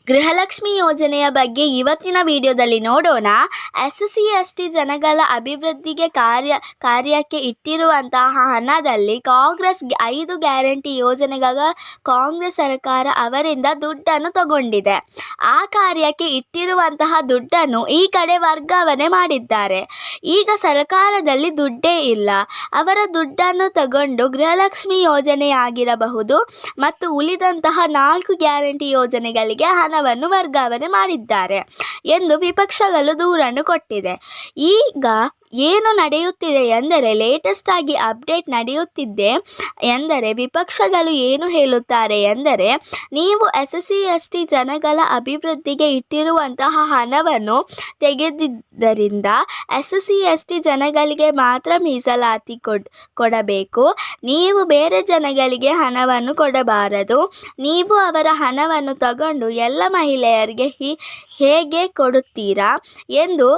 ಗೃಹಲಕ್ಷ್ಮಿ ಯೋಜನೆಯ ಬಗ್ಗೆ ಇವತ್ತಿನ ವಿಡಿಯೋದಲ್ಲಿ ನೋಡೋಣ. SC/ST ಜನಗಳ ಅಭಿವೃದ್ಧಿಗೆ ಕಾರ್ಯಕ್ಕೆ ಇಟ್ಟಿರುವಂತಹ ಹಣದಲ್ಲಿ ಕಾಂಗ್ರೆಸ್ 5 ಗ್ಯಾರಂಟಿ ಯೋಜನೆಗಳ ಕಾಂಗ್ರೆಸ್ ಸರ್ಕಾರ ಅವರಿಂದ ದುಡ್ಡನ್ನು ತಗೊಂಡಿದೆ. ಆ ಕಾರ್ಯಕ್ಕೆ ಇಟ್ಟಿರುವಂತಹ ದುಡ್ಡನ್ನು ಈ ಕಡೆ ವರ್ಗಾವಣೆ ಮಾಡಿದ್ದಾರೆ. ಈಗ ಸರ್ಕಾರದಲ್ಲಿ ದುಡ್ಡೇ ಇಲ್ಲ. ಅವರ ದುಡ್ಡನ್ನು ತಗೊಂಡು ಗೃಹಲಕ್ಷ್ಮಿ ಯೋಜನೆಯಾಗಿರಬಹುದು ಮತ್ತು ಉಳಿದಂತಹ 4 ಗ್ಯಾರಂಟಿ ಯೋಜನೆಗಳಿಗೆ ಹಣವನ್ನು ವರ್ಗಾವಣೆ ಮಾಡಿದ್ದಾರೆ ಎಂದು ವಿಪಕ್ಷಗಳು ದೂರನ್ನು ಕೊಟ್ಟಿದೆ. ಈಗ ಏನು ನಡೆಯುತ್ತಿದೆ ಎಂದರೆ ಲೇಟೆಸ್ಟ್ ಆಗಿ ಅಪ್ಡೇಟ್ ನಡೆಯುತ್ತಿದೆ ಎಂದರೆ ವಿಪಕ್ಷಗಳು ಏನು ಹೇಳುತ್ತಾರೆ ಎಂದರೆ, ನೀವು SC/ST ಜನಗಳ ಅಭಿವೃದ್ಧಿಗೆ ಇಟ್ಟಿರುವಂತಹ ಹಣವನ್ನು ತೆಗೆದಿದ್ದರಿಂದ SC/ST ಜನಗಳಿಗೆ ಮಾತ್ರ ಮೀಸಲಾತಿ ಕೊಡಬೇಕು. ನೀವು ಬೇರೆ ಜನಗಳಿಗೆ ಹಣವನ್ನು ಕೊಡಬಾರದು. ನೀವು ಅವರ ಹಣವನ್ನು ತಗೊಂಡು ಎಲ್ಲ ಮಹಿಳೆಯರಿಗೆ ಹೇಗೆ ಕೊಡುತ್ತೀರಾ ಎಂದು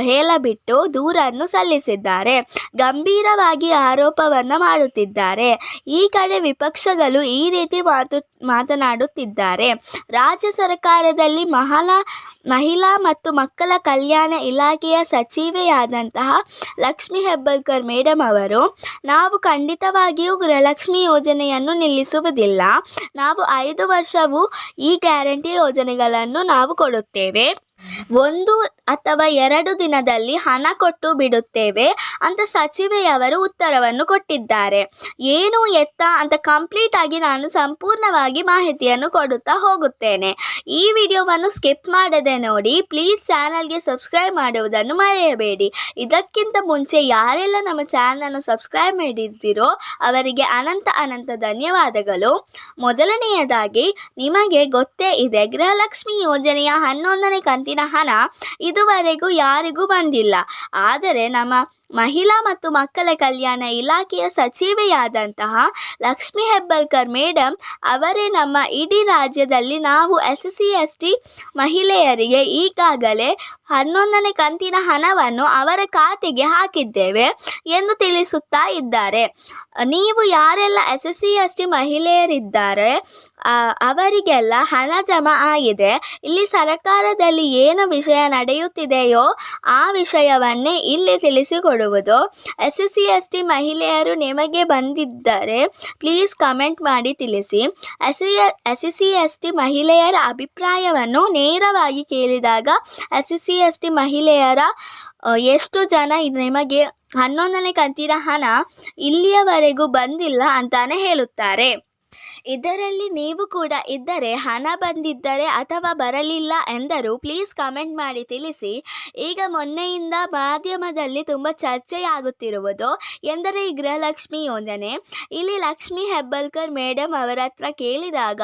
ಹೇಳಬಿಟ್ಟು ದೂರನ್ನು ಸಲ್ಲಿಸಿದ್ದಾರೆ. ಗಂಭೀರವಾಗಿ ಆರೋಪವನ್ನು ಮಾಡುತ್ತಿದ್ದಾರೆ. ಈ ಕಡೆ ವಿಪಕ್ಷಗಳು ಈ ರೀತಿ ಮಾತನಾಡುತ್ತಿದ್ದಾರೆ. ರಾಜ್ಯ ಸರ್ಕಾರದಲ್ಲಿ ಮಹಿಳಾ ಮತ್ತು ಮಕ್ಕಳ ಕಲ್ಯಾಣ ಇಲಾಖೆಯ ಸಚಿವೆಯಾದಂತಹ ಲಕ್ಷ್ಮೀ ಹೆಬ್ಬಾಳ್ಕರ್ ಮೇಡಮ್ ಅವರು, ನಾವು ಖಂಡಿತವಾಗಿಯೂ ಗೃಹಲಕ್ಷ್ಮಿ ಯೋಜನೆಯನ್ನು ನಿಲ್ಲಿಸುವುದಿಲ್ಲ. ನಾವು 5 ವರ್ಷವೂ ಈ ಗ್ಯಾರಂಟಿ ಯೋಜನೆಗಳನ್ನು ನಾವು ಕೊಡುತ್ತೇವೆ. 1 ಅಥವಾ 2 ದಿನದಲ್ಲಿ ಹಣ ಕೊಟ್ಟು ಬಿಡುತ್ತೇವೆ ಅಂತ ಸಚಿವೆಯವರು ಉತ್ತರವನ್ನು ಕೊಟ್ಟಿದ್ದಾರೆ. ಏನು ಎತ್ತ ಅಂತ ಕಂಪ್ಲೀಟ್ ಆಗಿ ನಾನು ಸಂಪೂರ್ಣವಾಗಿ ಮಾಹಿತಿಯನ್ನು ಕೊಡುತ್ತಾ ಹೋಗುತ್ತೇನೆ. ಈ ವಿಡಿಯೋವನ್ನು ಸ್ಕಿಪ್ ಮಾಡದೆ ನೋಡಿ. ಪ್ಲೀಸ್ ಚಾನಲ್ಗೆ ಸಬ್ಸ್ಕ್ರೈಬ್ ಮಾಡುವುದನ್ನು ಮರೆಯಬೇಡಿ. ಇದಕ್ಕಿಂತ ಮುಂಚೆ ಯಾರೆಲ್ಲ ನಮ್ಮ ಚಾನಲನ್ನು ಸಬ್ಸ್ಕ್ರೈಬ್ ಮಾಡಿರ್ತೀರೋ ಅವರಿಗೆ ಅನಂತ ಧನ್ಯವಾದಗಳು. ಮೊದಲನೆಯದಾಗಿ, ನಿಮಗೆ ಗೊತ್ತೇ ಇದೆ, ಗೃಹಲಕ್ಷ್ಮಿ ಯೋಜನೆಯ 11ನೇ ಕಂತಿನ ಹಣ ಇದುವರೆಗೂ ಯಾರಿಗೂ ಬಂದಿಲ್ಲ. ಆದರೆ ನಮ್ಮ ಮಹಿಳಾ ಮತ್ತು ಮಕ್ಕಳ ಕಲ್ಯಾಣ ಇಲಾಖೆಯ ಸಚಿವೆಯಾದಂತಹ ಲಕ್ಷ್ಮೀ ಹೆಬ್ಬಾಳ್ಕರ್ ಮೇಡಮ್ ಅವರೇ ನಮ್ಮ ಇಡೀ ರಾಜ್ಯದಲ್ಲಿ ನಾವು SC/ST ಮಹಿಳೆಯರಿಗೆ ಈಗಾಗಲೇ 11ನೇ ಕಂತಿನ ಹಣವನ್ನು ಅವರ ಖಾತೆಗೆ ಹಾಕಿದ್ದೇವೆ ಎಂದು ತಿಳಿಸುತ್ತಾ ಇದ್ದಾರೆ. ನೀವು ಯಾರೆಲ್ಲ SC/ST ಮಹಿಳೆಯರಿದ್ದಾರೆ ಅವರಿಗೆಲ್ಲ ಹಣ ಜಮಾ ಆಗಿದೆ. ಇಲ್ಲಿ ಸರ್ಕಾರದಲ್ಲಿ ಏನು ವಿಷಯ ನಡೆಯುತ್ತಿದೆಯೋ ಆ ವಿಷಯವನ್ನೇ ಇಲ್ಲಿ ತಿಳಿಸಿಕೊಡುವುದು. SC/ST ಮಹಿಳೆಯರು ನಿಮಗೆ ಬಂದಿದ್ದರೆ ಪ್ಲೀಸ್ ಕಮೆಂಟ್ ಮಾಡಿ ತಿಳಿಸಿ. SC/ST ಮಹಿಳೆಯರ ಅಭಿಪ್ರಾಯವನ್ನು ನೇರವಾಗಿ ಕೇಳಿದಾಗ SC/ST ಮಹಿಳೆಯರ ಎಷ್ಟು ಜನ ನಿಮಗೆ 11ನೇ ಕಂತಿನ ಹಣ ಇಲ್ಲಿಯವರೆಗೂ ಬಂದಿಲ್ಲ ಅಂತಾನೆ ಹೇಳುತ್ತಾರೆ. ಇದರಲ್ಲಿ ನೀವು ಕೂಡ ಇದ್ದರೆ, ಹಣ ಬಂದಿದ್ದರೆ ಅಥವಾ ಬರಲಿಲ್ಲ ಎಂದರೂ ಪ್ಲೀಸ್ ಕಮೆಂಟ್ ಮಾಡಿ ತಿಳಿಸಿ. ಈಗ ಮೊನ್ನೆಯಿಂದ ಮಾಧ್ಯಮದಲ್ಲಿ ತುಂಬ ಚರ್ಚೆಯಾಗುತ್ತಿರುವುದು ಎಂದರೆ ಈ ಗೃಹಲಕ್ಷ್ಮಿ ಯೋಜನೆ. ಇಲ್ಲಿ ಲಕ್ಷ್ಮೀ ಹೆಬ್ಬಾಳ್ಕರ್ ಮೇಡಮ್ ಅವರ ಹತ್ರ ಕೇಳಿದಾಗ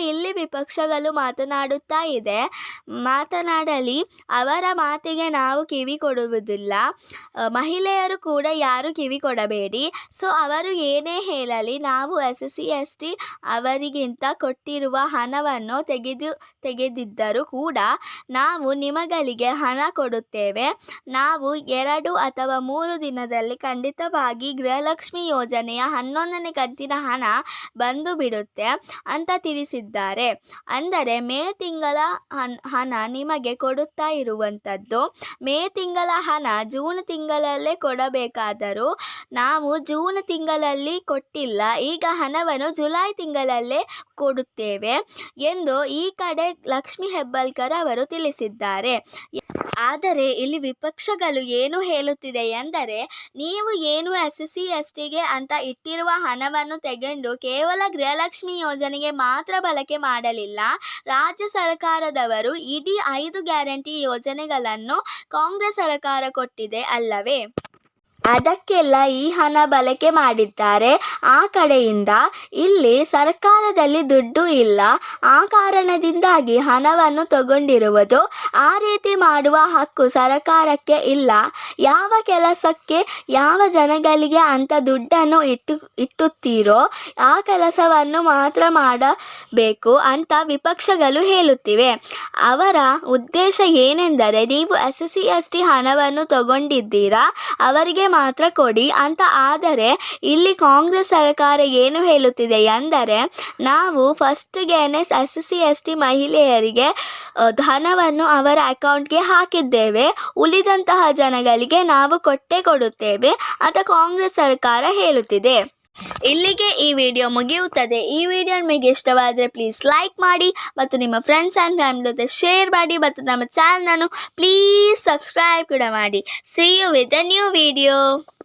ಇಲ್ಲಿ ವಿಪಕ್ಷಗಳು ಮಾತನಾಡಲಿ, ಅವರ ಮಾತಿಗೆ ನಾವು ಕಿವಿ ಕೊಡುವುದಿಲ್ಲ. ಮಹಿಳೆಯರು ಕೂಡ ಯಾರು ಕಿವಿ ಕೊಡಬೇಡಿ. ಅವರು ಏನೇ ಹೇಳಲಿ, ನಾವು SC/ST ಅವರಿಗಿಂತ ಕೊಟ್ಟಿರುವ ಹಣವನ್ನು ತೆಗೆದಿದ್ದರೂ ಕೂಡ ನಾವು ನಿಮಗಳಿಗೆ ಹಣ ಕೊಡುತ್ತೇವೆ. ನಾವು 2 ಅಥವಾ 3 ದಿನದಲ್ಲಿ ಖಂಡಿತವಾಗಿ ಗೃಹಲಕ್ಷ್ಮಿ ಯೋಜನೆಯ 11ನೇ ಕಂತಿನ ಹಣ ಬಂದು ಬಿಡುತ್ತೆ ಅಂತ ತಿಳಿಸಿದ್ದಾರೆ. ಅಂದರೆ ಮೇ ತಿಂಗಳ ಹಣ ನಿಮಗೆ ಕೊಡುತ್ತಾ ಇರುವಂಥದ್ದು. ಮೇ ತಿಂಗಳ ಹಣ ಜೂನ್ ತಿಂಗಳಲ್ಲೇ ಕೊಡಬೇಕಾದರೂ ನಾವು ಜೂನ್ ತಿಂಗಳಲ್ಲಿ ಕೊಟ್ಟಿಲ್ಲ. ಈಗ ಹಣವನ್ನು ಜುಲೈ ತಿಂಗಳಲ್ಲೇ ಕೊಡುತ್ತೇವೆ ಎಂದು ಈ ಕಡೆ ಲಕ್ಷ್ಮೀ ಹೆಬ್ಬಾಳ್ಕರ್ ಅವರು ತಿಳಿಸಿದ್ದಾರೆ. ಆದರೆ ಇಲ್ಲಿ ವಿಪಕ್ಷಗಳು ಏನು ಹೇಳುತ್ತಿದೆ ಎಂದರೆ, ನೀವು ಏನು SC/STಗೆ ಅಂತ ಇಟ್ಟಿರುವ ಹಣವನ್ನು ತೆಗೆದು ಕೇವಲ ಗೃಹಲಕ್ಷ್ಮಿ ಯೋಜನೆಗೆ ಮಾತ್ರ ಬಳಕೆ ಮಾಡಲಿಲ್ಲ. ರಾಜ್ಯ ಸರ್ಕಾರದವರು ಇಡೀ 5 ಗ್ಯಾರಂಟಿ ಯೋಜನೆಗಳನ್ನು ಕಾಂಗ್ರೆಸ್ ಸರ್ಕಾರ ಕೊಟ್ಟಿದೆ ಅಲ್ಲವೇ? ಅದಕ್ಕೆಲ್ಲ ಈ ಹಣ ಬಳಕೆ ಮಾಡಿದ್ದಾರೆ. ಆ ಕಡೆಯಿಂದ ಇಲ್ಲಿ ಸರ್ಕಾರದಲ್ಲಿ ದುಡ್ಡು ಇಲ್ಲ. ಆ ಕಾರಣದಿಂದಾಗಿ ಹಣವನ್ನು ತಗೊಂಡಿರುವುದು. ಆ ರೀತಿ ಮಾಡುವ ಹಕ್ಕು ಸರ್ಕಾರಕ್ಕೆ ಇಲ್ಲ. ಯಾವ ಕೆಲಸಕ್ಕೆ ಯಾವ ಜನಗಳಿಗೆ ಅಂತ ದುಡ್ಡನ್ನು ಇಟ್ಟುತ್ತೀರೋ ಆ ಕೆಲಸವನ್ನು ಮಾತ್ರ ಮಾಡಬೇಕು ಅಂತ ವಿಪಕ್ಷಗಳು ಹೇಳುತ್ತಿವೆ. ಅವರ ಉದ್ದೇಶ ಏನೆಂದರೆ, ನೀವು SC/ST ಹಣವನ್ನು ತಗೊಂಡಿದ್ದೀರಾ, ಅವರಿಗೆ ಮಾತ್ರ ಕೊಡಿ ಅಂತ. ಆದರೆ ಇಲ್ಲಿ ಕಾಂಗ್ರೆಸ್ ಸರ್ಕಾರ ಏನು ಹೇಳುತ್ತಿದೆ ಎಂದರೆ, ನಾವು ಫಸ್ಟ್ಗೇನೆ SC ST ಮಹಿಳೆಯರಿಗೆ ಧನವನ್ನು ಅವರ ಅಕೌಂಟ್ಗೆ ಹಾಕಿದ್ದೇವೆ, ಉಳಿದಂತಹ ಜನಗಳಿಗೆ ನಾವು ಕೊಡುತ್ತೇವೆ ಅಂತ ಕಾಂಗ್ರೆಸ್ ಸರ್ಕಾರ ಹೇಳುತ್ತಿದೆ. ಇಲ್ಲಿಗೆ ಈ ವಿಡಿಯೋ ಮುಗಿಯುತ್ತದೆ. ಈ ವಿಡಿಯೋ ನಿಮಗೆ ಇಷ್ಟವಾದರೆ ಪ್ಲೀಸ್ ಲೈಕ್ ಮಾಡಿ ಮತ್ತು ನಿಮ್ಮ ಫ್ರೆಂಡ್ಸ್ ಆ್ಯಂಡ್ ಫ್ಯಾಮಿಲಿ ಜೊತೆ ಶೇರ್ ಮಾಡಿ ಮತ್ತು ನಮ್ಮ ಚಾನಲನ್ನು ಪ್ಲೀಸ್ ಸಬ್ಸ್ಕ್ರೈಬ್ ಕೂಡ ಮಾಡಿ. See you with a new video.